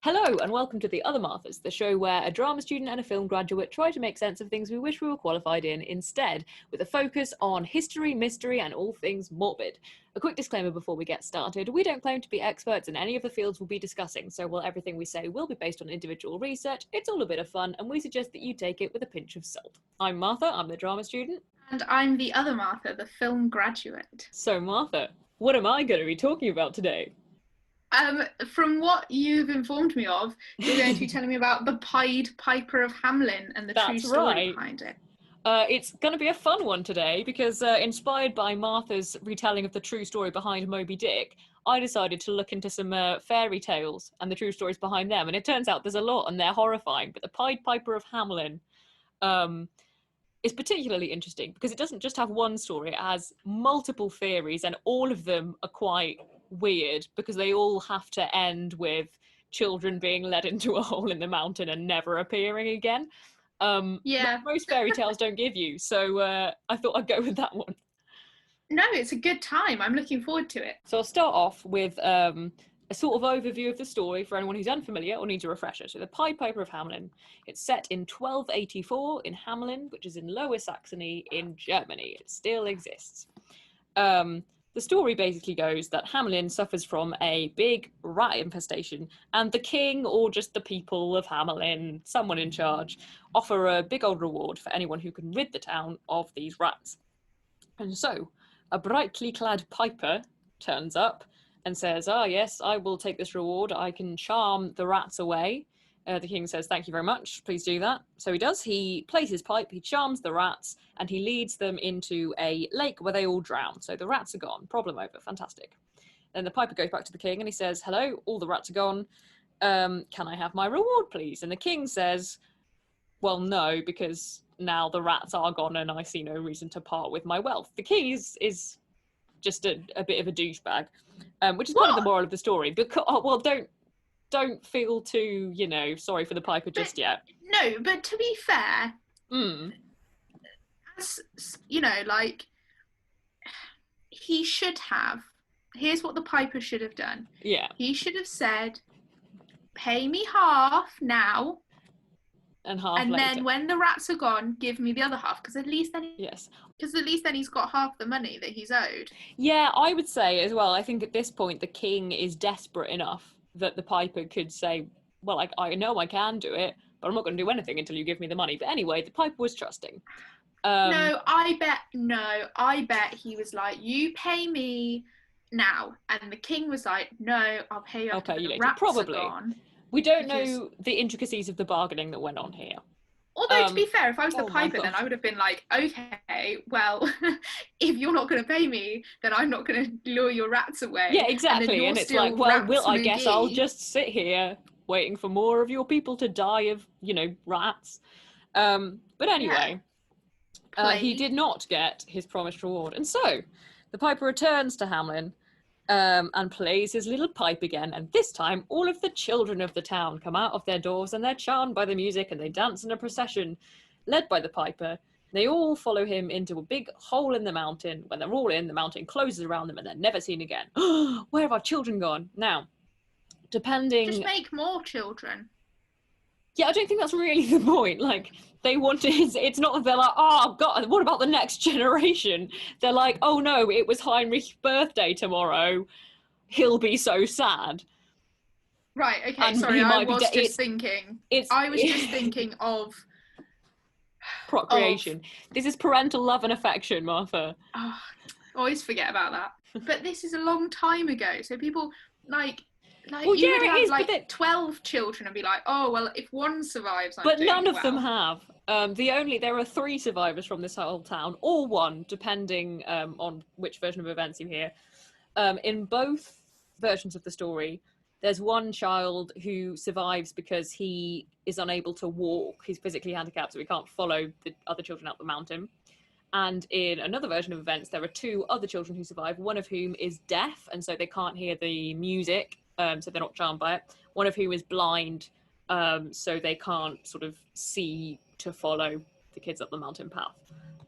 Hello and welcome to The Other Marthas, the show where a drama student and a film graduate try to make sense of things we wish we were qualified in instead, with a focus on history, mystery and all things morbid. A quick disclaimer before we get started, we don't claim to be experts in any of the fields we'll be discussing, so while everything we say will be based on individual research, it's all a bit of fun and we suggest that you take it with a pinch of salt. I'm Martha, I'm the drama student. And I'm the other Martha, the film graduate. So Martha, what am I going to be talking about today? From what you've informed me of, you're going to be telling me about the Pied Piper of Hamelin and the true story behind it. It's going to be a fun one today because inspired by Martha's retelling of the true story behind Moby Dick, I decided to look into some fairy tales and the true stories behind them, and it turns out there's a lot and they're horrifying, but the Pied Piper of Hamelin is particularly interesting because it doesn't just have one story, it has multiple theories and all of them are quite weird because they all have to end with children being led into a hole in the mountain and never appearing again. Most fairy tales don't give you, so I thought I'd go with that one. No, it's a good time. I'm looking forward to it. So I'll start off with a sort of overview of the story for anyone who's unfamiliar or needs a refresher. So the Pied Piper of Hamelin, it's set in 1284 in Hamelin, which is in Lower Saxony in Germany. It still exists. The story basically goes that Hamelin suffers from a big rat infestation, and the king, or just the people of Hamelin, someone in charge, offer a big old reward for anyone who can rid the town of these rats. And so, a brightly clad piper turns up and says, yes, I will take this reward, I can charm the rats away. The king says, thank you very much, please do that. So he does, he plays his pipe, he charms the rats, and he leads them into a lake where they all drown. So the rats are gone, problem over, fantastic. Then the piper goes back to the king and he says, hello, all the rats are gone, can I have my reward please? And the king says, well no, because now the rats are gone and I see no reason to part with my wealth. The king is just a bit of a douchebag, which is kind of the moral of the story. Because, don't feel too, sorry for the piper just yet. No, but to be fair, as, he should have, here's what the piper should have done. Yeah. He should have said, pay me half now. And half later. Then when the rats are gone, give me the other half, because at least then he's got half the money that he's owed. Yeah, I would say as well, I think at this point the king is desperate enough that the piper could say, well, I know I can do it, but I'm not going to do anything until you give me the money. But anyway, the piper was trusting. I bet he was like, you pay me now. And the king was like, no, I'll pay you after the rats probably. are gone. We don't know the intricacies of the bargaining that went on here. Although, to be fair, if I was the piper, then I would have been like, okay, well, if you're not going to pay me, then I'm not going to lure your rats away. Yeah, exactly. And it's like, well, I guess I'll just sit here waiting for more of your people to die of, rats. But anyway, he did not get his promised reward. And so the piper returns to Hamelin and plays his little pipe again, and this time all of the children of the town come out of their doors and they're charmed by the music and they dance in a procession led by the piper. They all follow him into a big hole in the mountain. When they're all in, the mountain closes around them and they're never seen again. Where have our children gone? Now, depending... Just make more children. Yeah, I don't think that's really the point. Like, they want to... It's not that they're like, oh, God, what about the next generation? They're like, oh, no, it was Heinrich's birthday tomorrow. He'll be so sad. Right, okay, and sorry, I was just thinking of... procreation. This is parental love and affection, Martha. Oh, always forget about that. But this is a long time ago, so people, would have 12 children and be like, oh, well, if one survives, but none of them have. There are 3 survivors from this whole town, or 1, depending on which version of events you hear. In both versions of the story, there's one child who survives because he is unable to walk. He's physically handicapped, so he can't follow the other children up the mountain. And in another version of events, there are 2 other children who survive, one of whom is deaf, and so they can't hear the music, so they're not charmed by it. One of whom is blind, so they can't sort of see to follow the kids up the mountain path.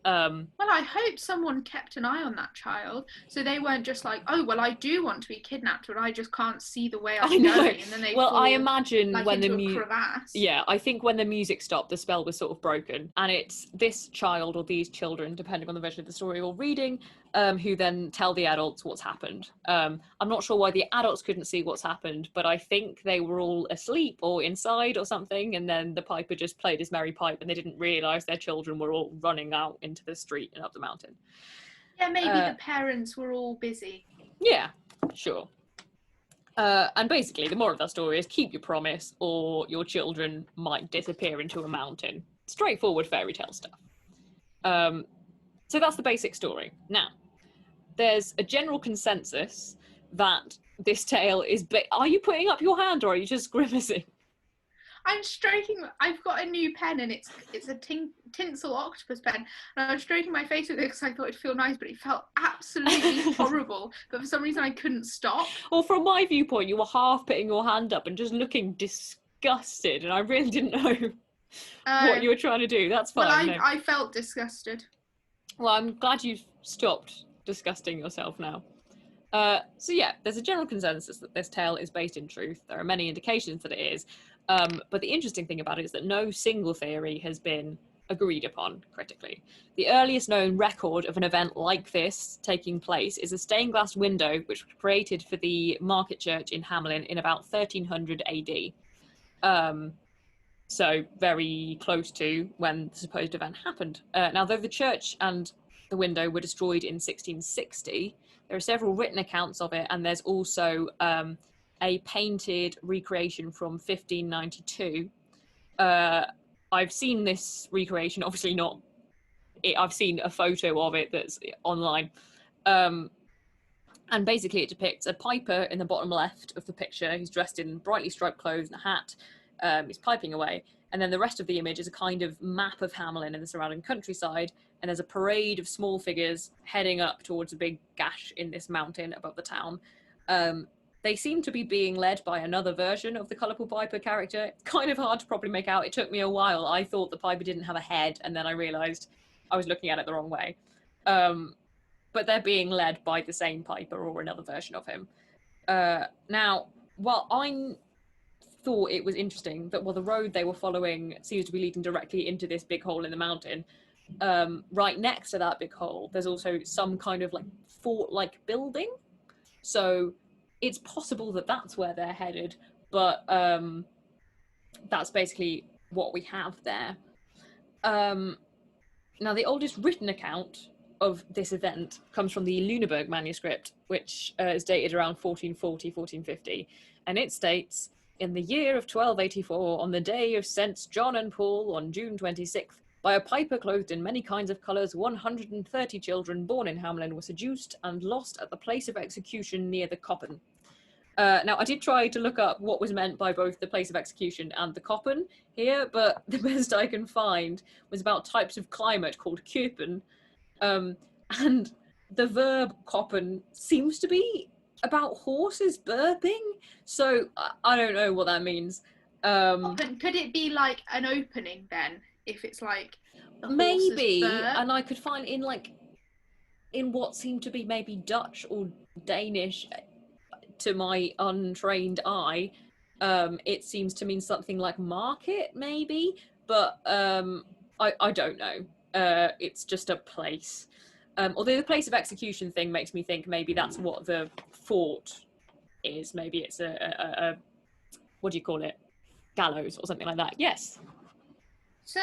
Well, I hope someone kept an eye on that child, so they weren't just like, oh, well, I do want to be kidnapped, but I just can't see the way I'm going, and then they fall, I imagine like, when into a crevasse. Yeah, I think when the music stopped, the spell was sort of broken, and it's this child or these children, depending on the version of the story you're reading, who then tell the adults what's happened. I'm not sure why the adults couldn't see what's happened, but I think they were all asleep or inside or something, and then the piper just played his merry pipe, and they didn't realise their children were all running out into the street and up the mountain. Yeah, maybe the parents were all busy. Yeah, sure. And basically, the moral of that story is keep your promise, or your children might disappear into a mountain. Straightforward fairy tale stuff. So that's the basic story. Now, there's a general consensus that this tale is... Are you putting up your hand, or are you just grimacing? I'm stroking. I've got a new pen, and it's a tinsel octopus pen, and I was stroking my face with it because I thought it'd feel nice, but it felt absolutely horrible. But for some reason, I couldn't stop. Well, from my viewpoint, you were half putting your hand up and just looking disgusted, and I really didn't know what you were trying to do. That's fine. Well, I felt disgusted. Well, I'm glad you've stopped disgusting yourself now. So yeah, there's a general consensus that this tale is based in truth. There are many indications that it is. But the interesting thing about it is that no single theory has been agreed upon critically. The earliest known record of an event like this taking place is a stained glass window which was created for the market church in Hamelin in about 1300 AD. So very close to when the supposed event happened. Now, though the church and the window were destroyed in 1660, there are several written accounts of it, and there's also a painted recreation from 1592. I've seen this recreation, obviously not I've seen a photo of it that's online. And basically it depicts a piper in the bottom left of the picture. He's dressed in brightly striped clothes and a hat. He's piping away. And then the rest of the image is a kind of map of Hamelin and the surrounding countryside. And there's a parade of small figures heading up towards a big gash in this mountain above the town. They seem to be being led by another version of the colourful piper character. It's kind of hard to properly make out. It took me a while. I thought the piper didn't have a head, and then I realised I was looking at it the wrong way. But they're being led by the same piper or another version of him. Now, while I thought it was interesting that the road they were following seems to be leading directly into this big hole in the mountain, right next to that big hole, there's also some kind of like fort-like building. So it's possible that that's where they're headed, but that's basically what we have there. Now, the oldest written account of this event comes from the Lüneburg manuscript, which is dated around 1440, 1450, and it states, in the year of 1284, on the day of Saints John and Paul, on June 26th, by a piper clothed in many kinds of colours, 130 children born in Hamelin were seduced and lost at the place of execution near the Koppen. Now, I did try to look up what was meant by both the place of execution and the Koppen here, but the best I can find was about types of climate called Köpen. And the verb Koppen seems to be about horses burping, so I don't know what that means. Could it be like an opening then? If it's like maybe, and I could find in what seemed to be maybe Dutch or Danish, to my untrained eye, it seems to mean something like market, maybe, but I don't know. It's just a place. Although the place of execution thing makes me think maybe that's what the fort is. Maybe it's a what do you call it? Gallows or something like that. Yes. So,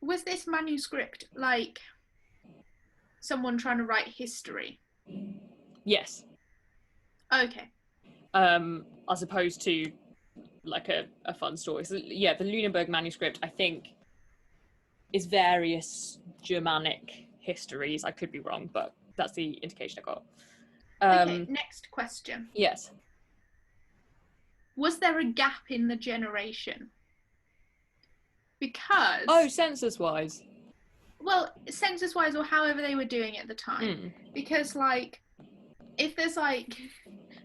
was this manuscript like someone trying to write history? Yes. Okay. As opposed to like a fun story. So, yeah, the Lüneburg manuscript, I think, is various Germanic histories. I could be wrong, but that's the indication I got. Okay, next question. Yes. Was there a gap in the generation? Because... Oh, census-wise. Well, census-wise, or however they were doing it at the time. Because, like, if there's, like,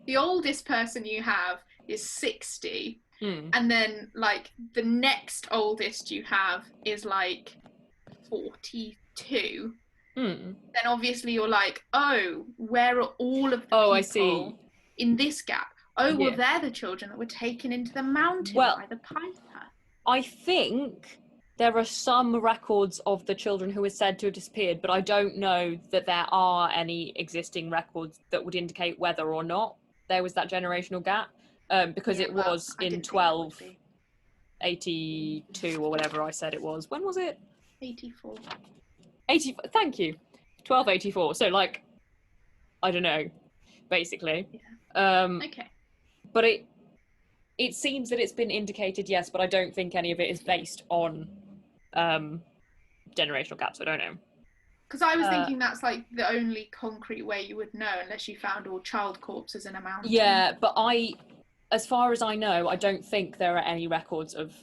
the oldest person you have is 60, and then, like, the next oldest you have is, like, 42 2, Hmm. then obviously you're like, oh, where are all of the Oh, people I see. in this gap? Oh, well, Yeah. they're the children that were taken into the mountain Well, by the piper. I think there are some records of the children who are said to have disappeared, but I don't know that there are any existing records that would indicate whether or not there was that generational gap, because it was I in didn't think there would be. 1282 or whatever I said it was. When was it? 84. 80. Thank you. 1284. So, like, I don't know, basically. Yeah. Okay. But it seems that it's been indicated, yes, but I don't think any of it is based on generational gaps. I don't know. Because I was thinking that's like the only concrete way you would know, unless you found all child corpses in a mountain. Yeah, but as far as I know, I don't think there are any records of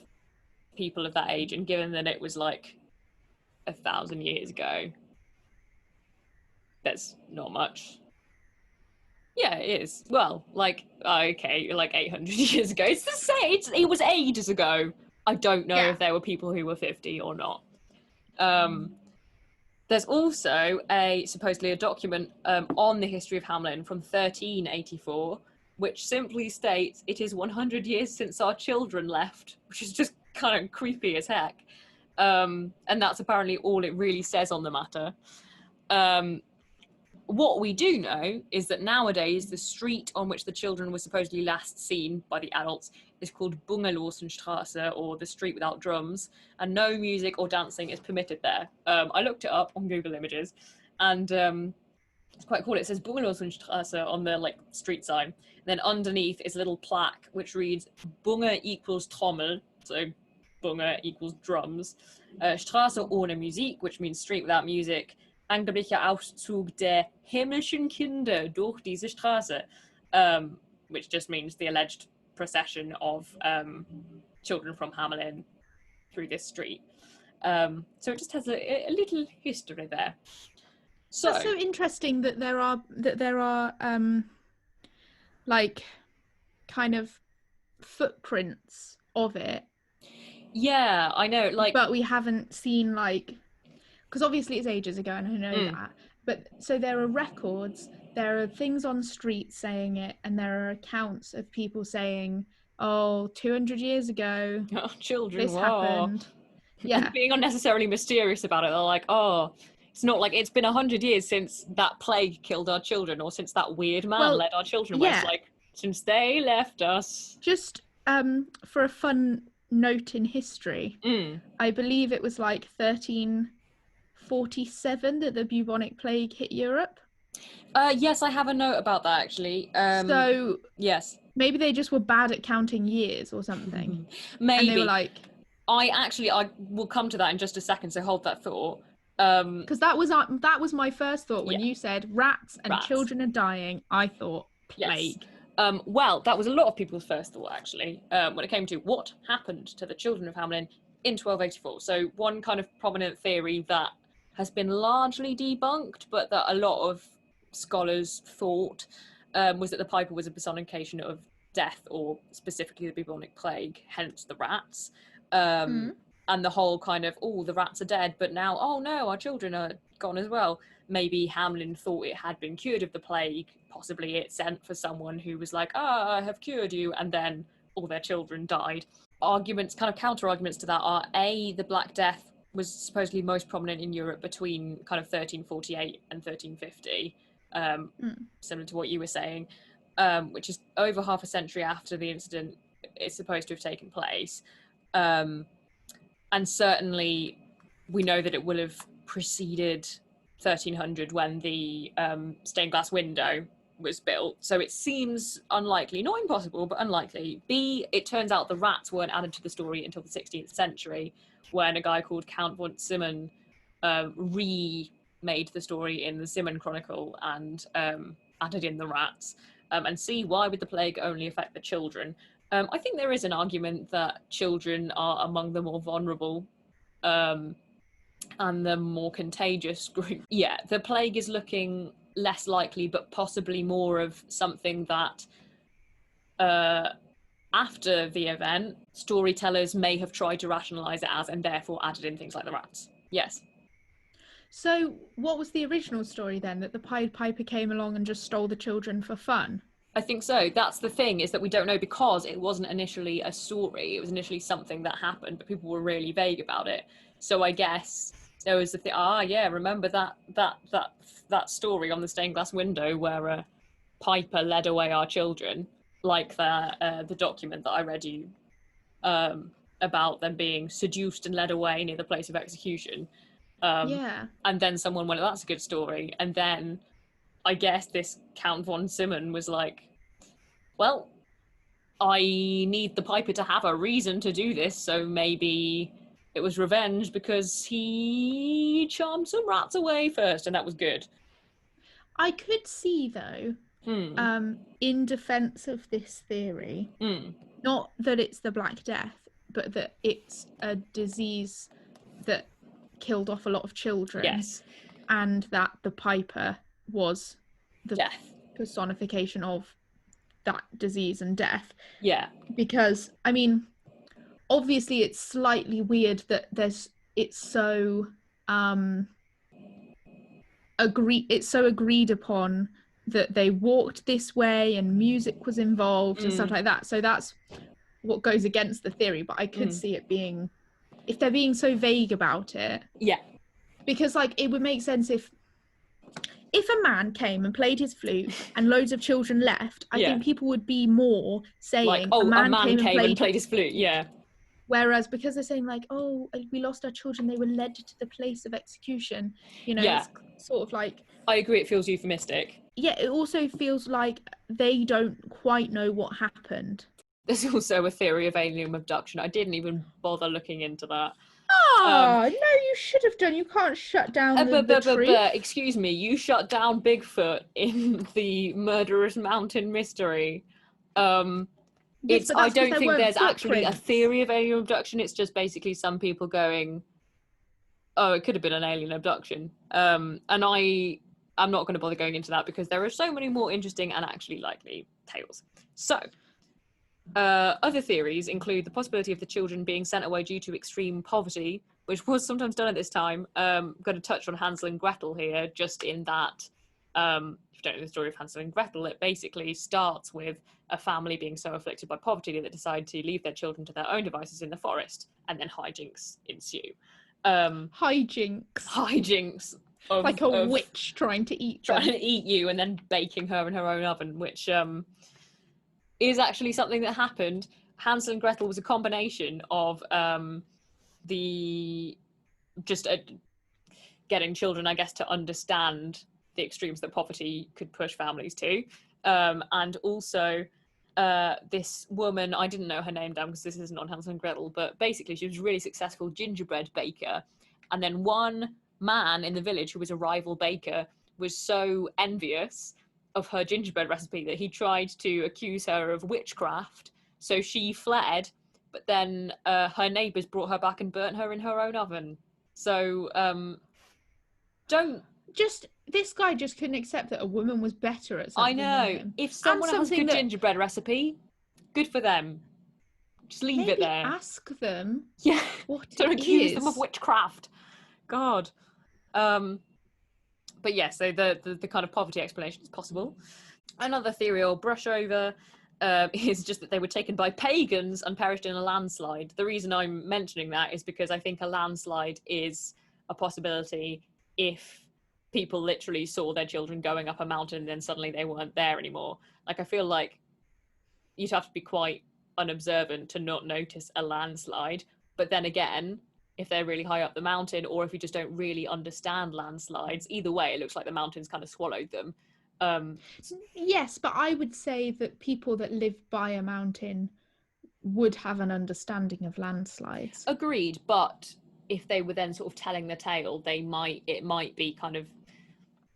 people of that age, and given that it was like 1,000 years ago, there's not much. Yeah, it is. Well, like, okay, like 800 years ago. It's the same. It was ages ago. I don't know if there were people who were 50 or not. There's also supposedly a document on the history of Hamelin from 1384, which simply states it is 100 years since our children left, which is just kind of creepy as heck. And that's apparently all it really says on the matter. What we do know is that nowadays the street on which the children were supposedly last seen by the adults is called Bungelosenstraße, or the street without drums, and no music or dancing is permitted there. I looked it up on Google Images, and it's quite cool. It says Bungelosenstraße on the like street sign. And then underneath is a little plaque which reads Bunge equals Trommel, so Bunge equals drums. Straße ohne Musik, which means street without music. Angeblicher Auszug der himmlischen Kinder durch diese Straße, which just means the alleged procession of children from Hamelin through this street. So it just has a little history there. So that's so interesting that there are like kind of footprints of it. Yeah, I know. Like, but we haven't seen like. Because obviously it's ages ago and I know that. But so there are records, there are things on streets saying it, and there are accounts of people saying, oh, 200 years ago, children, this happened. Yeah. And being unnecessarily mysterious about it. They're like, oh, it's not like it's been 100 years since that plague killed our children, or since that weird man led our children away. It's like, since they left us. Just for a fun note in history, I believe it was like 1347 that the bubonic plague hit Europe. Yes, I have a note about that actually. So yes, maybe they just were bad at counting years or something. Maybe. And they were like, I will come to that in just a second, so hold that thought. Because that was my first thought when you said rats and children are dying. I thought plague. Yes. Well, that was a lot of people's first thought actually, when it came to what happened to the children of Hamelin in 1284. So one kind of prominent theory that has been largely debunked, but that a lot of scholars thought was that the Piper was a personification of death, or specifically the bubonic plague, hence the rats. And the whole kind of, oh, the rats are dead, but now, oh no, our children are gone as well. Maybe Hamelin thought it had been cured of the plague. Possibly it sent for someone who was like, I have cured you, and then all their children died. Arguments, kind of counter-arguments to that are, A, the Black Death was supposedly most prominent in Europe between kind of 1348 and 1350, similar to what you were saying, which is over half a century after the incident is supposed to have taken place. And certainly we know that it will have preceded 1300 when the stained glass window was built. So it seems unlikely, not impossible, but unlikely. B, it turns out the rats weren't added to the story until the 16th century, when a guy called Count von Simmern remade the story in the Simmern Chronicle and added in the rats. And C, why would the plague only affect the children? I think there is an argument that children are among the more vulnerable and the more contagious group. Yeah, the plague is looking less likely, but possibly more of something that after the event, storytellers may have tried to rationalize it as, and therefore added in things like the rats. Yes. So what was the original story then? That the Pied Piper came along and just stole the children for fun? I think so. That's the thing, is that we don't know, because it wasn't initially a story. It was initially something that happened, but people were really vague about it. So I guess there was the thing. Yeah, remember that story on the stained glass window where a Piper led away our children, like the document that I read you about them being seduced and led away near the place of execution. Yeah. And then someone went, "That's a good story," and then I guess this Count von Simmon was like, well, I need the Piper to have a reason to do this, so maybe it was revenge because he charmed some rats away first, and that was good. I could see though, in defense of this theory, not that it's the Black Death, but that it's a disease that killed off a lot of children. Yes. And that the Piper was the Death. personification of that disease and death. Yeah. Because, I mean, obviously it's slightly weird that it's so agreed upon that they walked this way and music was involved and stuff like that. So that's what goes against the theory, but I could see it being, if they're being so vague about it. Yeah. Because, like, it would make sense if a man came and played his flute and loads of children left, I think people would be more saying, like, oh, a man came and played his flute, yeah. Whereas because they're saying, like, oh, we lost our children, they were led to the place of execution, you know, it's sort of like... I agree, it feels euphemistic. Yeah, it also feels like they don't quite know what happened. There's also a theory of alien abduction. I didn't even bother looking into that. Oh, no, you should have done. You can't shut down the truth. Excuse me, you shut down Bigfoot in the Murderous Mountain mystery. Yes, I don't think there's actually a theory of alien abduction. It's just basically some people going, oh, it could have been an alien abduction. And I'm not going to bother going into that because there are so many more interesting and actually likely tales. So, other theories include the possibility of the children being sent away due to extreme poverty, which was sometimes done at this time. I'm going to touch on Hansel and Gretel here, just in that, if you don't know the story of Hansel and Gretel, it basically starts with a family being so afflicted by poverty that they decide to leave their children to their own devices in the forest, and then hijinks ensue. Hijinks. Like a witch trying to eat you and then baking her in her own oven, which is actually something that happened. Hansel and Gretel was a combination of getting children, I guess, to understand the extremes that poverty could push families to, and also this woman, I didn't know her name down because this isn't on Hansel and Gretel, but basically she was a really successful gingerbread baker, and then one man in the village who was a rival baker was so envious of her gingerbread recipe that he tried to accuse her of witchcraft, so she fled, but then her neighbours brought her back and burnt her in her own oven. So this guy just couldn't accept that a woman was better at something. I know. If someone has a good gingerbread recipe, good for them. Just leave it there. Ask them. Yeah. Don't accuse them of witchcraft. God. But yeah, so the kind of poverty explanation is possible. Another theory or brush over is just that they were taken by pagans and perished in a landslide. The reason I'm mentioning that is because I think a landslide is a possibility if people literally saw their children going up a mountain and then suddenly they weren't there anymore. Like, I feel like you'd have to be quite unobservant to not notice a landslide. But then again, if they're really high up the mountain, or if you just don't really understand landslides, either way, it looks like the mountains kind of swallowed them. Yes, but I would say that people that live by a mountain would have an understanding of landslides. Agreed, but if they were then sort of telling the tale, it might be kind of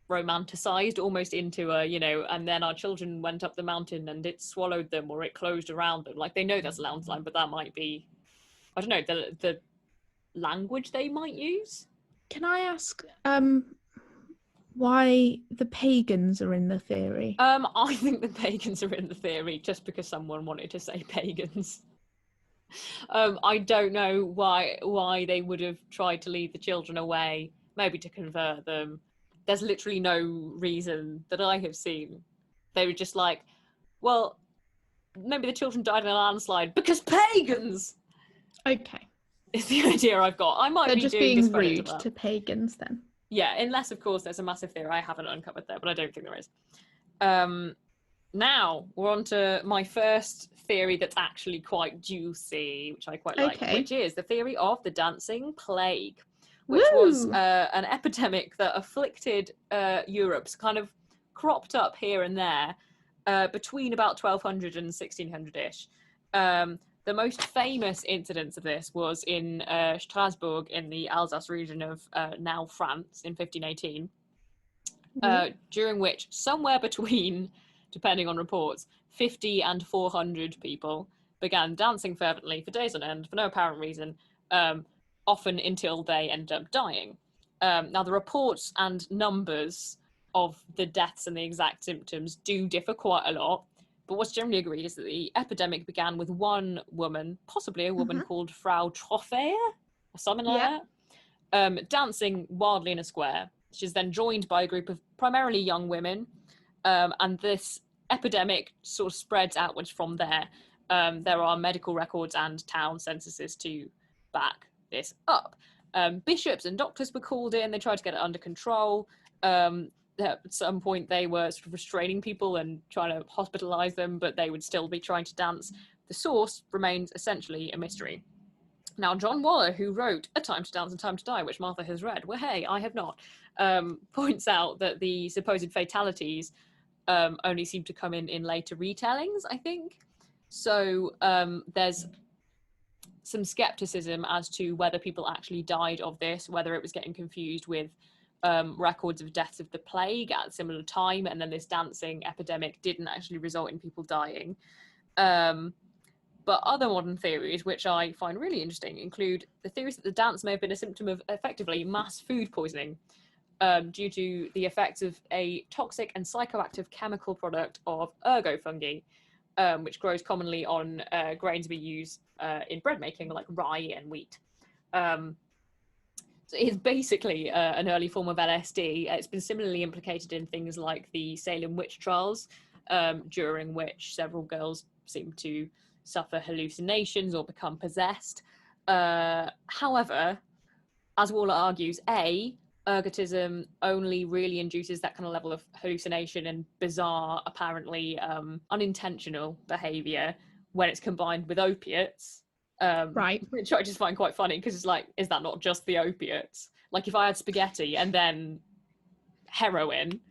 romanticized almost into a, you know, and then our children went up the mountain and it swallowed them, or it closed around them. Like, they know that's a landslide, but that might be, I don't know, the language they might use. Can I ask why the pagans are in the theory? I think the pagans are in the theory just because someone wanted to say pagans. I don't know why they would have tried to lead the children away. maybe to convert them. There's literally no reason that I have seen. They were just like, well, maybe the children died in a landslide because pagans. Okay. Is the idea I've got. I might They're be just doing being discredit rude to that. to pagans then. Yeah, unless of course there's a massive theory I haven't uncovered there, but I don't think there is. Now we're on to my first theory that's actually quite juicy, which I quite like, which is the theory of the dancing plague, which was an epidemic that afflicted Europe's kind of cropped up here and there between about 1200 and 1600-ish. The most famous incidence of this was in Strasbourg in the Alsace region of now France in 1518, during which somewhere between, depending on reports, 50 and 400 people began dancing fervently for days on end for no apparent reason, often until they ended up dying. Now, the reports and numbers of the deaths and the exact symptoms do differ quite a lot, but what's generally agreed is that the epidemic began with one woman, possibly a woman called Frau Trophäe, or something like that, dancing wildly in a square. She's then joined by a group of primarily young women, and this epidemic sort of spreads outwards from there. There are medical records and town censuses to back this up. Bishops and doctors were called in. They tried to get it under control. At some point, they were sort of restraining people and trying to hospitalize them, but they would still be trying to dance. The source remains essentially a mystery. Now, John Waller, who wrote A Time to Dance and Time to Die, which Martha has read, well, hey, I have not, points out that the supposed fatalities only seem to come in later retellings, I think. So there's some skepticism as to whether people actually died of this, whether it was getting confused with records of deaths of the plague at a similar time, and then this dancing epidemic didn't actually result in people dying. But other modern theories, which I find really interesting, include the theories that the dance may have been a symptom of effectively mass food poisoning due to the effects of a toxic and psychoactive chemical product of ergofungi, which grows commonly on grains we use in bread making, like rye and wheat. So it's basically an early form of LSD. It's been similarly implicated in things like the Salem witch trials, during which several girls seem to suffer hallucinations or become possessed. However, as Waller argues, ergotism only really induces that kind of level of hallucination and bizarre, apparently unintentional behaviour when it's combined with opiates. Right. Which I just find quite funny, because it's like, is that not just the opiates? Like, if I had spaghetti and then heroin,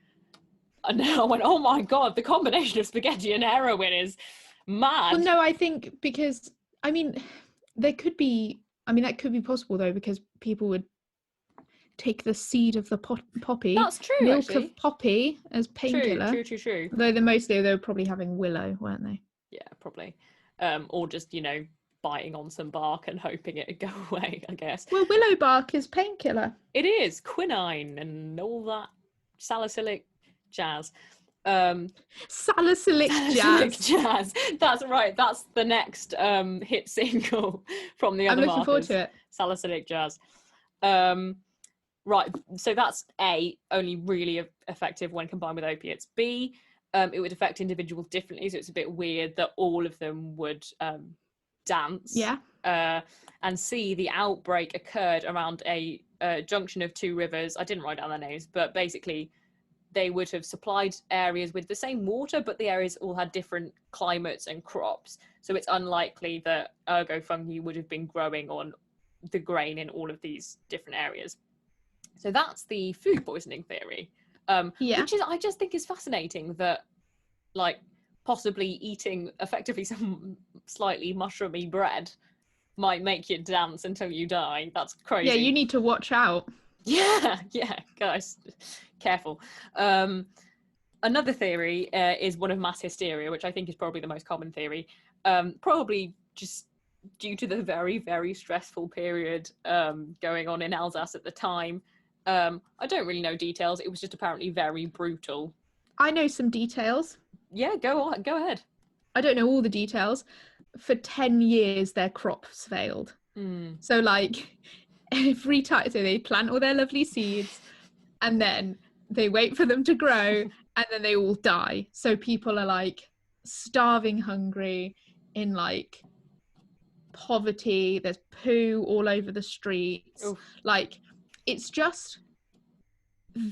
and now I went, oh my god, the combination of spaghetti and heroin is mad. Well, no, I think because, I mean, that could be possible though, because people would take the seed of the poppy. That's true, milk actually. of poppy as painkiller. True. Though they were probably having willow, weren't they? Yeah, probably. Or just, biting on some bark and hoping it'd go away, I guess. Well, willow bark is painkiller. It is. Quinine and all that salicylic jazz. Salicylic jazz. That's right. That's the next hit single from the other I'm looking forward to it. Salicylic jazz. Right. So that's A, only really effective when combined with opiates. B, it would affect individuals differently. So it's a bit weird that all of them would dance. Yeah. And C, the outbreak occurred around a junction of two rivers. I didn't write down their names, but basically they would have supplied areas with the same water, but the areas all had different climates and crops. So it's unlikely that ergofungi would have been growing on the grain in all of these different areas. So that's the food poisoning theory, which is, I just think is fascinating that, like, possibly eating effectively some slightly mushroomy bread might make you dance until you die. That's crazy. Yeah, you need to watch out. Yeah, guys, careful. Another theory is one of mass hysteria, which I think is probably the most common theory. Probably just due to the very, very stressful period going on in Alsace at the time. I don't really know details. It was just apparently very brutal. I know some details. Yeah, go ahead. I don't know all the details. For 10 years, their crops failed. So, like, every time, so they plant all their lovely seeds and then they wait for them to grow and then they all die. So people are like starving hungry in like poverty, there's poo all over the streets. Oof. Like it's just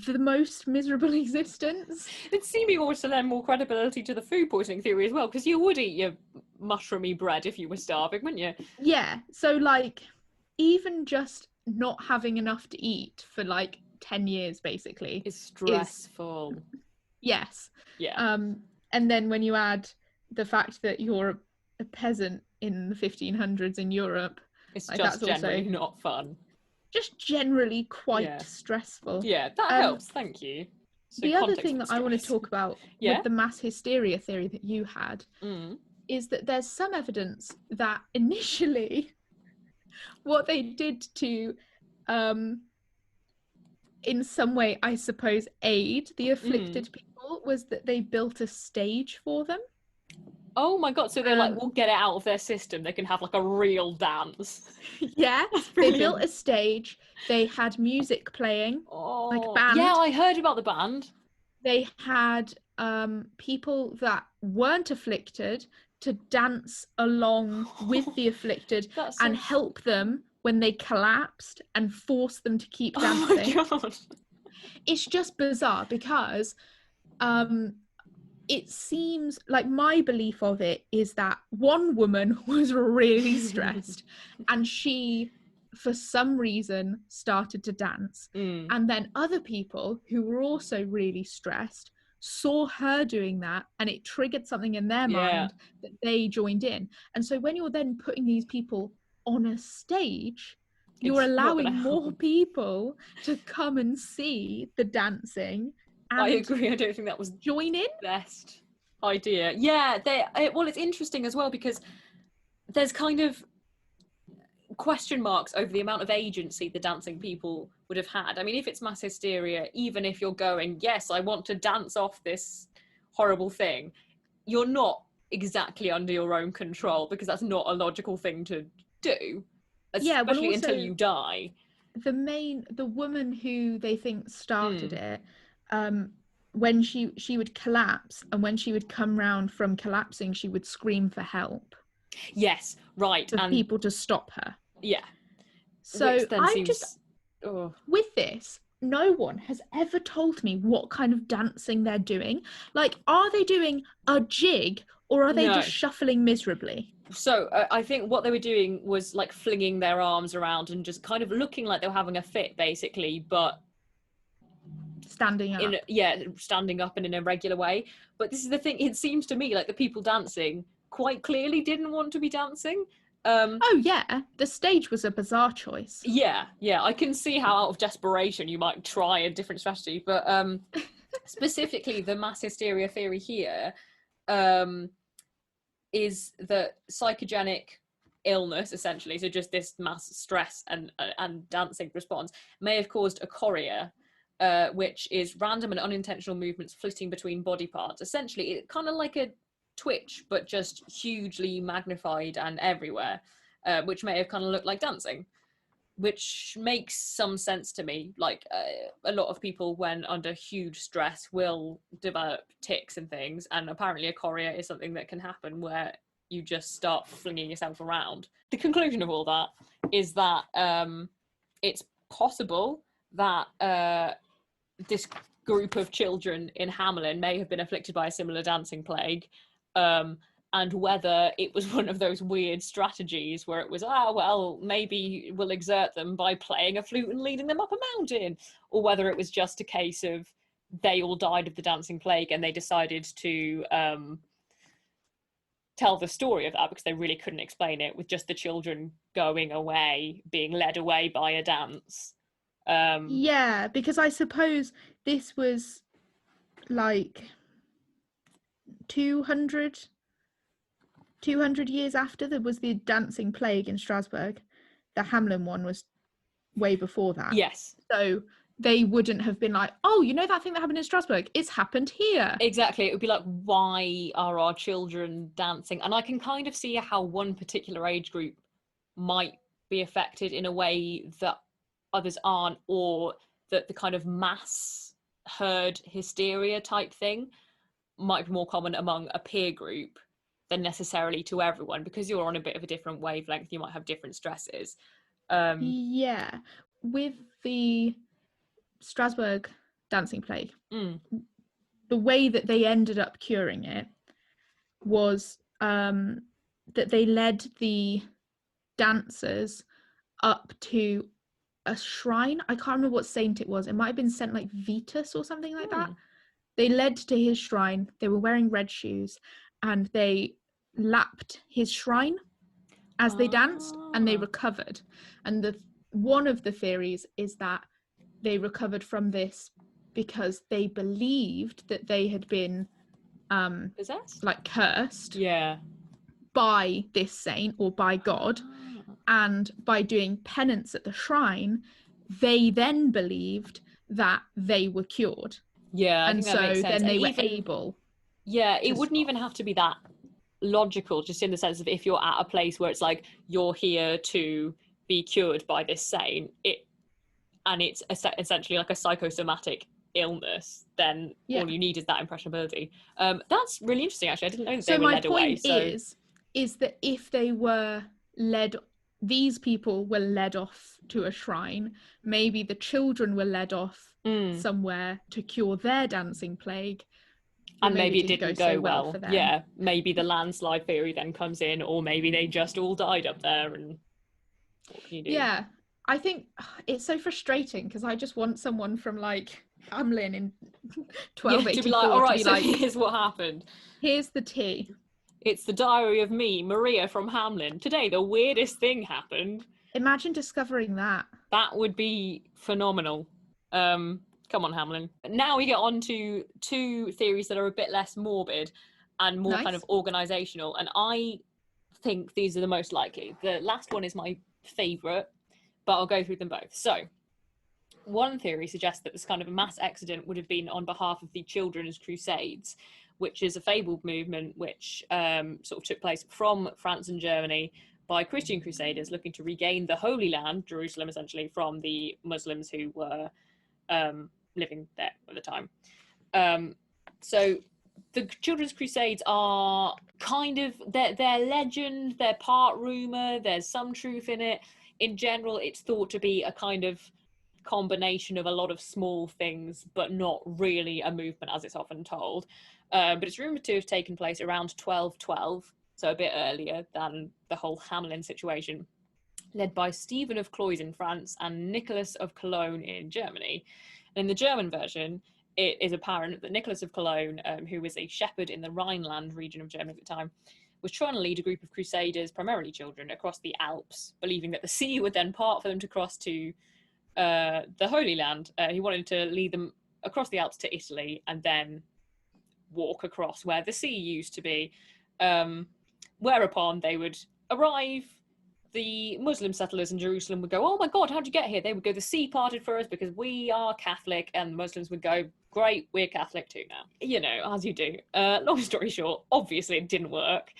the most miserable existence. It's seeming almost to lend more credibility to the food poisoning theory as well, because you would eat your mushroomy bread if you were starving, wouldn't you? Yeah, so like even just not having enough to eat for like 10 years basically It's stressful. Yes. Yeah. And then when you add the fact that you're a peasant in the 1500s in Europe, It's like, just that's generally also not fun. just generally quite Yeah. stressful. Yeah, that helps. Thank you. So the other context thing for that I want to stress. talk about Yeah? with the mass hysteria theory that you had is that there's some evidence that initially what they did to in some way, I suppose, aid the afflicted people was that they built a stage for them. Oh my god, so they're like, we'll get it out of their system. They can have like a real dance. Yeah, they built a stage. They had music playing, like a band. Yeah, I heard about the band. They had people that weren't afflicted to dance along with the afflicted and help them when they collapsed and force them to keep dancing. Oh my god. It's just bizarre because it seems like my belief of it is that one woman was really stressed and she, for some reason, started to dance. And then other people who were also really stressed saw her doing that and it triggered something in their mind that they joined in. And so when you're then putting these people on a stage, you're allowing more people to come and see the dancing. And I agree. I don't think that was join in. Best idea. Yeah, well, it's interesting as well because there's kind of question marks over the amount of agency the dancing people would have had. I mean, if it's mass hysteria, even if you're going, yes, I want to dance off this horrible thing, you're not exactly under your own control because that's not a logical thing to do, especially until you die. The woman who they think started it, when she would collapse and when she would come round from collapsing, she would scream for help. Yes, right. For people to stop her. Yeah. So with this, no one has ever told me what kind of dancing they're doing. Like, are they doing a jig or are they just shuffling miserably? So I think what they were doing was like flinging their arms around and just kind of looking like they were having a fit, basically, but standing up. Standing up in an irregular way. But this is the thing, it seems to me like the people dancing quite clearly didn't want to be dancing. Oh yeah, the stage was a bizarre choice. Yeah, I can see how out of desperation you might try a different strategy, but specifically the mass hysteria theory here is that psychogenic illness, essentially, so just this mass stress and dancing response, may have caused a chorea, which is random and unintentional movements flitting between body parts. Essentially, it's kind of like a twitch, but just hugely magnified and everywhere, which may have kind of looked like dancing, which makes some sense to me. Like a lot of people, when under huge stress, will develop tics and things, and apparently a chorea is something that can happen where you just start flinging yourself around. The conclusion of all that is that it's possible that this group of children in Hamelin may have been afflicted by a similar dancing plague, and whether it was one of those weird strategies where it was, maybe we'll exert them by playing a flute and leading them up a mountain, or whether it was just a case of they all died of the dancing plague and they decided to tell the story of that because they really couldn't explain it, with just the children going away, being led away by a dance. Yeah, because I suppose this was like 200 years after there was the dancing plague in Strasbourg. The Hamelin one was way before that. Yes. So they wouldn't have been like, oh, you know that thing that happened in Strasbourg? It's happened here. Exactly. It would be like, why are our children dancing? And I can kind of see how one particular age group might be affected in a way that others aren't, or that the kind of mass herd hysteria type thing might be more common among a peer group than necessarily to everyone, because you're on a bit of a different wavelength. You might have different stresses. Yeah, with the Strasbourg dancing plague, the way that they ended up curing it was that they led the dancers up to a shrine. I can't remember what saint it was. It might have been Saint like Vitus or something like that. They led to his shrine. They were wearing red shoes, and they lapped his shrine as they danced, and they recovered. And one of the theories is that they recovered from this because they believed that they had been possessed, like cursed, yeah, by this saint or by God, and by doing penance at the shrine, they then believed that they were cured. Yeah, I and think that makes so sense. then And they were even, able. Yeah, it wouldn't stop. even have to be that logical, just in the sense of if you're at a place where it's like you're here to be cured by this saint, and it's essentially like a psychosomatic illness, then all you need is that impressionability. That's really interesting, actually. I didn't know that they were led away. So my point is that if they were led, these people were led off to a shrine, maybe the children were led off somewhere to cure their dancing plague, and maybe it didn't go so well for them. Yeah, maybe the landslide theory then comes in, or maybe they just all died up there, and what can you do? Yeah, I think it's so frustrating, because I just want someone from like Hamelin in 1284 to be like, all right, to be like, here's what happened. Here's the tea. It's the diary of me, Maria from Hamelin. Today, the weirdest thing happened. Imagine discovering that. That would be phenomenal. Come on, Hamelin. Now we get on to two theories that are a bit less morbid and more kind of organisational. And I think these are the most likely. The last one is my favourite, but I'll go through them both. So, one theory suggests that this kind of a mass exodus would have been on behalf of the Children's Crusades, which is a fabled movement which sort of took place from France and Germany by Christian crusaders looking to regain the Holy Land, Jerusalem, essentially, from the Muslims who were living there at the time. So the Children's Crusades are kind of, they're legend, they're part rumour, there's some truth in it. In general, it's thought to be a kind of combination of a lot of small things, but not really a movement as it's often told. But it's rumoured to have taken place around 1212, so a bit earlier than the whole Hamelin situation, led by Stephen of Cloyes in France and Nicholas of Cologne in Germany. And in the German version, it is apparent that Nicholas of Cologne, who was a shepherd in the Rhineland region of Germany at the time, was trying to lead a group of crusaders, primarily children, across the Alps, believing that the sea would then part for them to cross to the Holy Land. He wanted to lead them across the Alps to Italy and then walk across where the sea used to be, whereupon they would arrive. The Muslim settlers in Jerusalem would go, oh my God, how'd you get here? They would go, the sea parted for us because we are Catholic. And the Muslims would go, great, we're Catholic too now. You know, as you do. Long story short, obviously it didn't work.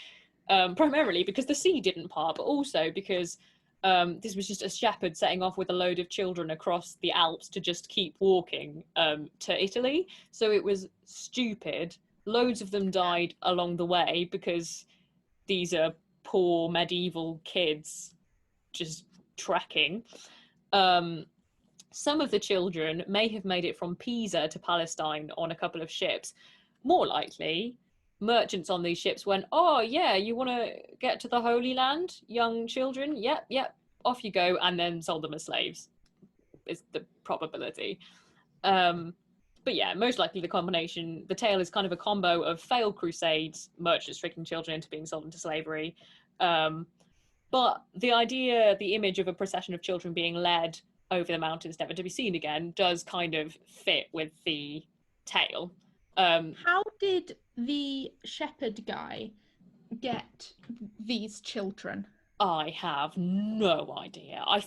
Primarily because the sea didn't part, but also because this was just a shepherd setting off with a load of children across the Alps to just keep walking to Italy. So it was stupid. Loads of them died along the way because these are poor medieval kids just trekking. Some of the children may have made it from Pisa to Palestine on a couple of ships. More likely, merchants on these ships went, oh yeah, you want to get to the Holy Land, young children? Yep, off you go, and then sold them as slaves, is the probability. But yeah, most likely the combination, the tale is kind of a combo of failed crusades, merchants tricking children into being sold into slavery. But the idea, the image of a procession of children being led over the mountains never to be seen again does kind of fit with the tale. How did the shepherd guy get these children? I have no idea. I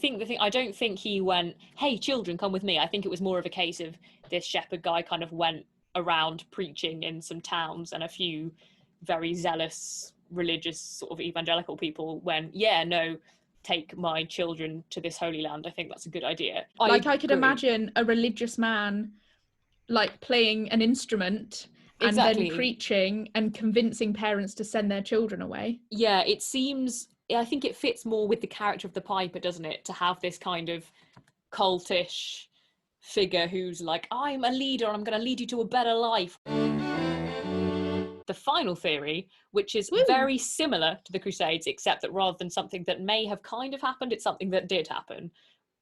don't think he went, hey, children, come with me. I think it was more of a case of this shepherd guy kind of went around preaching in some towns, and a few very zealous, religious, sort of evangelical people went, yeah, no, take my children to this holy land. I think that's a good idea. I could agree. imagine a religious man like playing an instrument and Exactly. then preaching and convincing parents to send their children away. Yeah, it seems, I think it fits more with the character of the Piper, doesn't it, to have this kind of cultish figure who's like, I'm a leader and I'm going to lead you to a better life. The final theory, which is very similar to the Crusades, except that rather than something that may have kind of happened, it's something that did happen,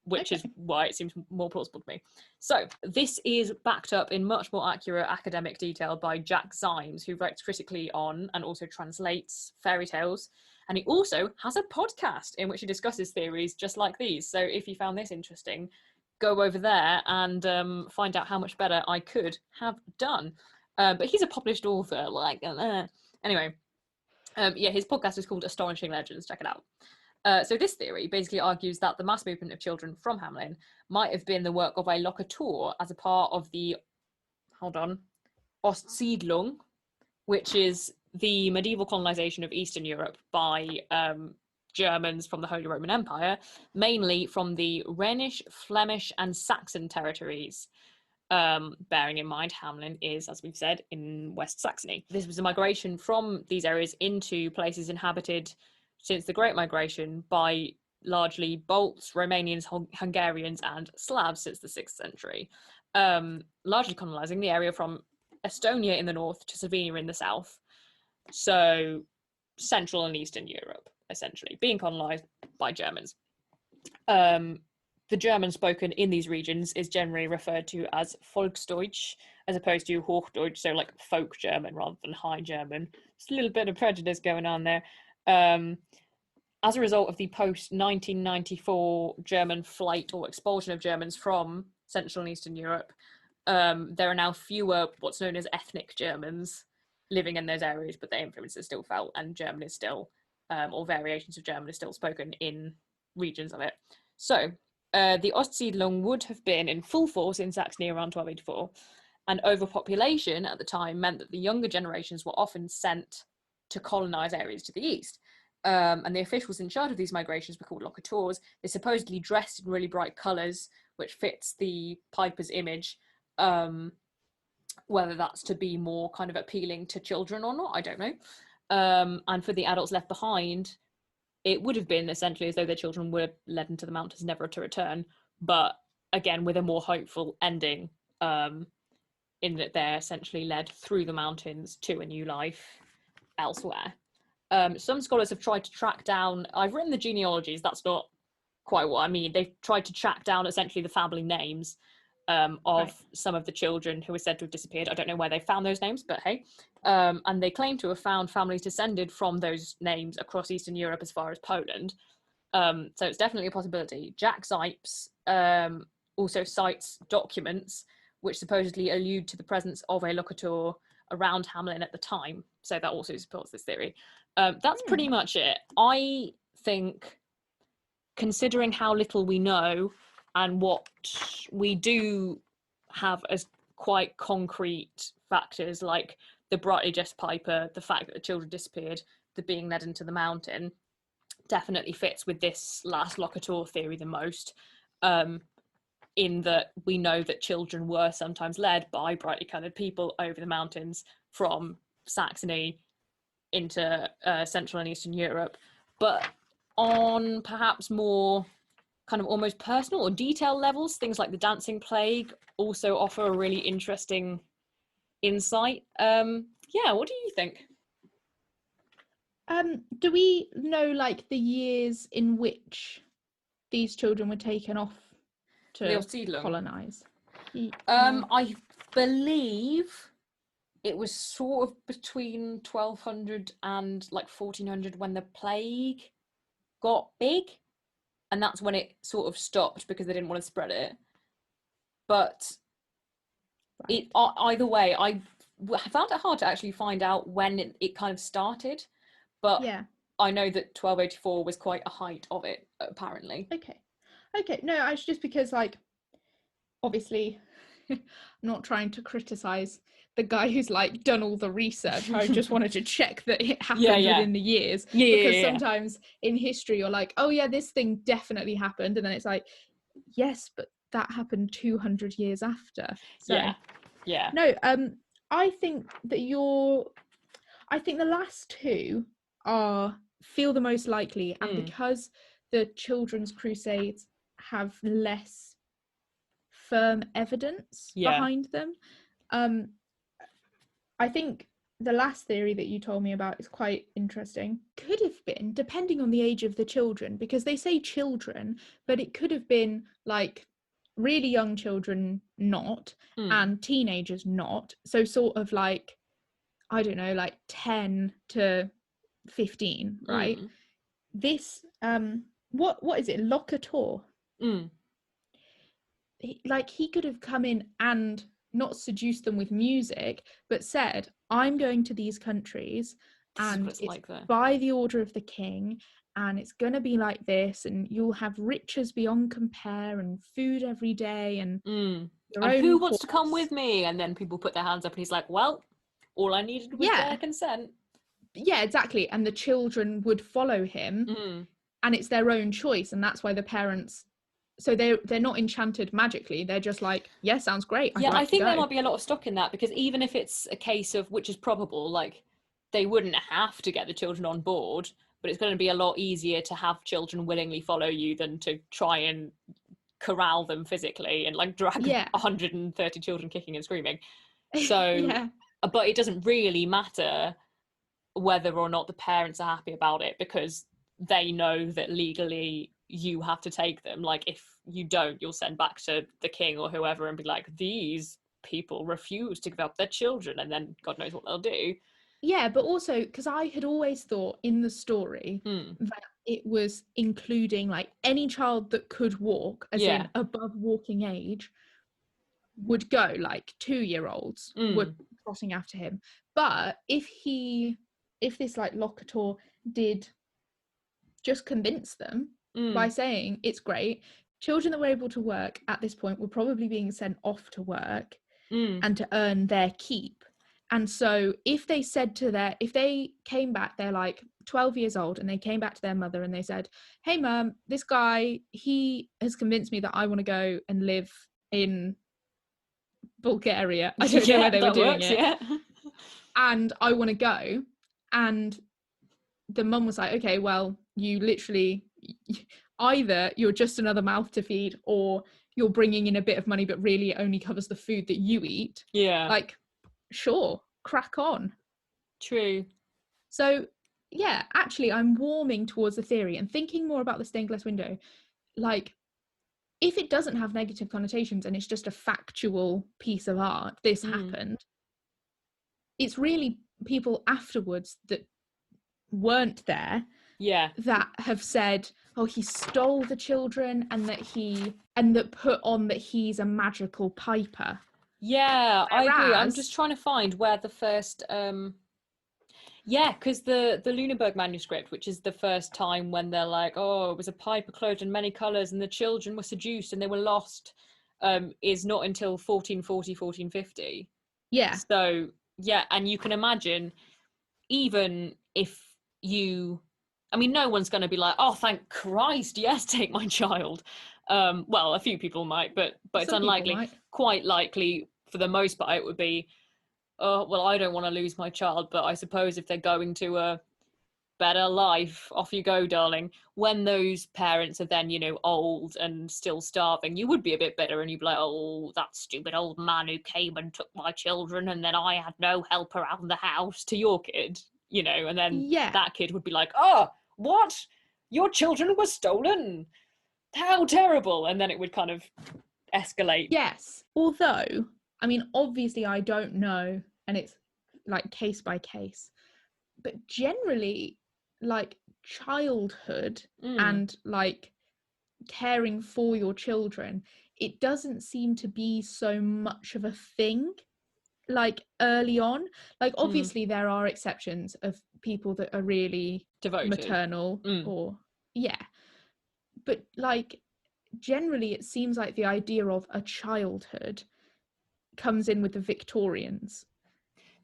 which is why it seems more plausible to me. So this is backed up in much more accurate academic detail by Jack Zimes, who writes critically on and also translates fairy tales. And he also has a podcast in which he discusses theories just like these. So if you found this interesting, go over there and find out how much better I could have done. But he's a published author, anyway. Yeah, his podcast is called Astonishing Legends. Check it out. So this theory basically argues that the mass movement of children from Hamelin might have been the work of a locator as a part of the, Ostsiedlung, which is the medieval colonization of Eastern Europe by Germans from the Holy Roman Empire, mainly from the Rhenish, Flemish and Saxon territories. Bearing in mind Hamelin is, as we've said, in West Saxony. This was a migration from these areas into places inhabited since the Great Migration by largely Balts, Romanians, Hungarians and Slavs since the 6th century, largely colonising the area from Estonia in the north to Slovenia in the south. So Central and Eastern Europe, essentially, being colonised by Germans. The German spoken in these regions is generally referred to as Volksdeutsch, as opposed to Hochdeutsch, so like folk German rather than High German. Just a little bit of prejudice going on there. As a result of the post-1994 German flight or expulsion of Germans from Central and Eastern Europe, there are now fewer what's known as ethnic Germans living in those areas, but their influence is still felt, and German is still, or variations of German is still spoken in regions of it. So, the Ostsiedlung would have been in full force in Saxony around 1284, and overpopulation at the time meant that the younger generations were often sent to colonise areas to the east. And the officials in charge of these migrations were called locators. They supposedly dressed in really bright colours, which fits the Piper's image. Whether that's to be more kind of appealing to children or not, I don't know. And for the adults left behind, it would have been essentially as though their children were led into the mountains never to return, but again with a more hopeful ending, in that they're essentially led through the mountains to a new life elsewhere. Some scholars have tried to track down, I've written the genealogies, that's not quite what I mean, they've tried to track down essentially the family names of some of the children who are said to have disappeared. I don't know where they found those names, but hey. And they claim to have found families descended from those names across Eastern Europe as far as Poland. So it's definitely a possibility. Jack Zipes also cites documents which supposedly allude to the presence of a locator around Hamelin at the time. So that also supports this theory. That's pretty much it. I think, considering how little we know and what we do have as quite concrete factors, like the brightly dressed Piper, the fact that the children disappeared, the being led into the mountain, definitely fits with this last locator theory the most, in that we know that children were sometimes led by brightly coloured people over the mountains from Saxony into Central and Eastern Europe, but on perhaps more kind of almost personal or detailed levels, things like the dancing plague also offer a really interesting insight. Yeah, what do you think? Do we know like the years in which these children were taken off to colonize? I believe it was sort of between 1200 and like 1400 when the plague got big, and that's when it sort of stopped because they didn't want to spread it. But either way, I found it hard to actually find out when it kind of started, but yeah. I know that 1284 was quite a height of it, apparently. Okay, no, I just because, like, obviously I'm not trying to criticize the guy who's like done all the research. I just wanted to check that it happened within the years, because sometimes in history you're like, oh yeah, this thing definitely happened, and then it's like, yes, but that happened 200 years after. So no, I think that I think the last two feel the most likely, and because the children's crusades have less firm evidence behind them, I think the last theory that you told me about is quite interesting. Could have been, depending on the age of the children, because they say children, but it could have been like really young children not, and teenagers not. So sort of like, I don't know, like 10 to 15, right? This, what is it? Locator. He could have come in and not seduced them with music, but said, I'm going to these countries and it's like by the order of the king, and it's going to be like this, and you'll have riches beyond compare and food every day, and who wants to come with me? And then people put their hands up and he's like, well, all I needed was their consent. Yeah, exactly. And the children would follow him, and it's their own choice, and that's why the parents, so they're not enchanted magically, they're just like, yeah, sounds great. I think there might be a lot of stock in that, because even if it's a case of, which is probable, like they wouldn't have to get the children on board, but it's going to be a lot easier to have children willingly follow you than to try and corral them physically and like drag 130 children kicking and screaming. So but it doesn't really matter whether or not the parents are happy about it, because they know that legally you have to take them. Like if you don't, you'll send back to the king or whoever and be like, these people refuse to give up their children, and then God knows what they'll do. Yeah, but also because I had always thought in the story that it was including like any child that could walk, as in above walking age, would go, like 2-year-olds were trotting after him. But if this like Locator did just convince them by saying it's great, children that were able to work at this point were probably being sent off to work and to earn their keep. And so if they came back, they're like 12 years old, and they came back to their mother and they said, hey mum, this guy, he has convinced me that I want to go and live in Bulgaria. I don't know where they were doing it. And I want to go. And the mum was like, okay, well, you literally, either you're just another mouth to feed, or you're bringing in a bit of money but really it only covers the food that you eat. Like, sure, crack on. True. So yeah, actually I'm warming towards the theory and thinking more about the stained glass window. Like, if it doesn't have negative connotations and it's just a factual piece of art, this happened, it's really people afterwards that weren't there that have said, oh, he stole the children, and that put on that he's a magical piper. I agree. I'm just trying to find where the first because the Lunenburg manuscript, which is the first time when they're like, oh, it was a piper clothed in many colours and the children were seduced and they were lost, is not until 1440, 1450. So and you can imagine, even if no one's going to be like, oh, thank Christ, yes, take my child. Well, a few people might, but it's unlikely. Quite likely, for the most part, it would be, oh, well, I don't want to lose my child, but I suppose if they're going to a better life, off you go, darling. When those parents are then, old and still starving, you would be a bit bitter, and you'd be like, oh, that stupid old man who came and took my children, and then I had no help around the house, to your kid, and then that kid would be like, oh, what? Your children were stolen? How terrible. And then it would kind of escalate. Yes. Although, obviously I don't know, and it's like case by case, but generally, like, childhood and like caring for your children, it doesn't seem to be so much of a thing like early on. Like, obviously there are exceptions of people that are really devoted, maternal, or but like generally it seems like the idea of a childhood comes in with the Victorians.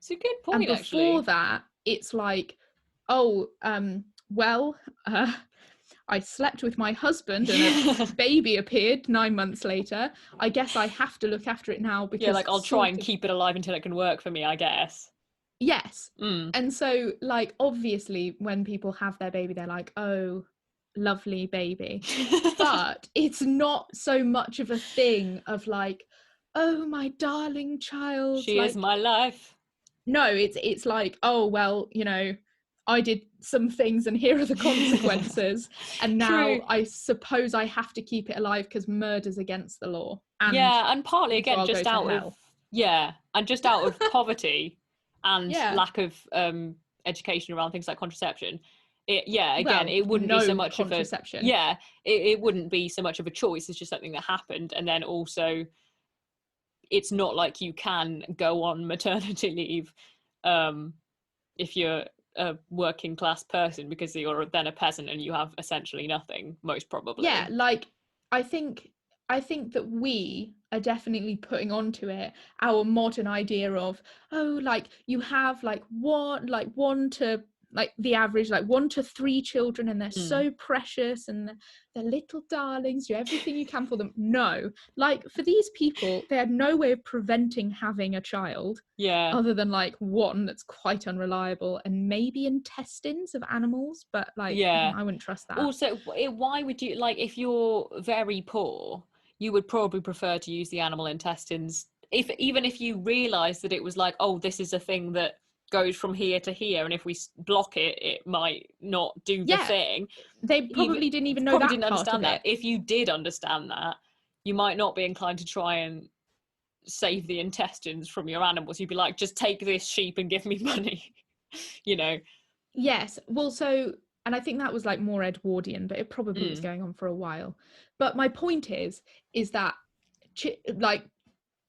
It's a good and point, before actually. that, it's like, oh, well, I slept with my husband and a baby appeared 9 months later. I guess I have to look after it now because... Yeah, like, I'll try and keep it alive until it can work for me, I guess. Yes. Mm. And so, like, obviously, when people have their baby, they're like, oh, lovely baby. But it's not so much of a thing of like, oh, my darling child. She is my life. No, it's like, oh, well, you know, I did some things and here are the consequences. And now I suppose I have to keep it alive because murder's against the law. And yeah, and partly, again, I'll just go to out hell. of... Yeah, and just out of poverty and Yeah. lack of education around things like contraception. It wouldn't no be so much contraception. of a... Yeah, it wouldn't be so much of a choice. It's just something that happened. And then also, it's not like you can go on maternity leave if you're a working class person, because you're then a peasant and you have essentially nothing, most probably. Yeah, like, I think that we are definitely putting onto it our modern idea of, oh, like, you have like one to, like, the average, like 1 to 3 children, and they're so precious and they're little darlings, do everything you can for them. No, like, for these people, they had no way of preventing having a child, other than like one that's quite unreliable, and maybe intestines of animals, but like, I wouldn't trust that. Also, why would you, like, if you're very poor, you would probably prefer to use the animal intestines, even if you realize that it was like, oh, this is a thing that goes from here to here, and if we block it, it might not do the thing. They probably didn't even know that didn't part understand of that. it. If you did understand that, you might not be inclined to try and save the intestines from your animals. You'd be like, just take this sheep and give me money. You know. Yes, well, so, and I think that was like more Edwardian, but it probably was going on for a while. But my point is that like,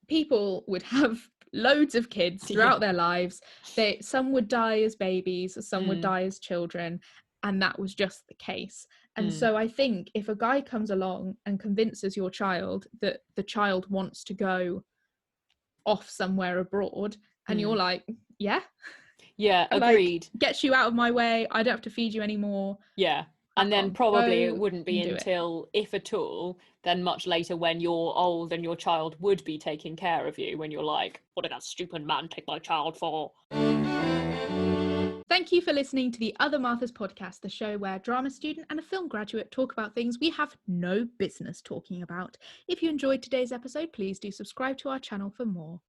people would have loads of kids throughout their lives. Some would die as babies, some would die as children, and that was just the case. And so I think if a guy comes along and convinces your child that the child wants to go off somewhere abroad, and you're like, yeah, agreed, like, gets you out of my way, I don't have to feed you anymore. And then probably it wouldn't be until, if at all, then much later, when you're old and your child would be taking care of you, when you're like, what did that stupid man take my child for? Thank you for listening to the Other Marthas podcast, the show where a drama student and a film graduate talk about things we have no business talking about. If you enjoyed today's episode, please do subscribe to our channel for more.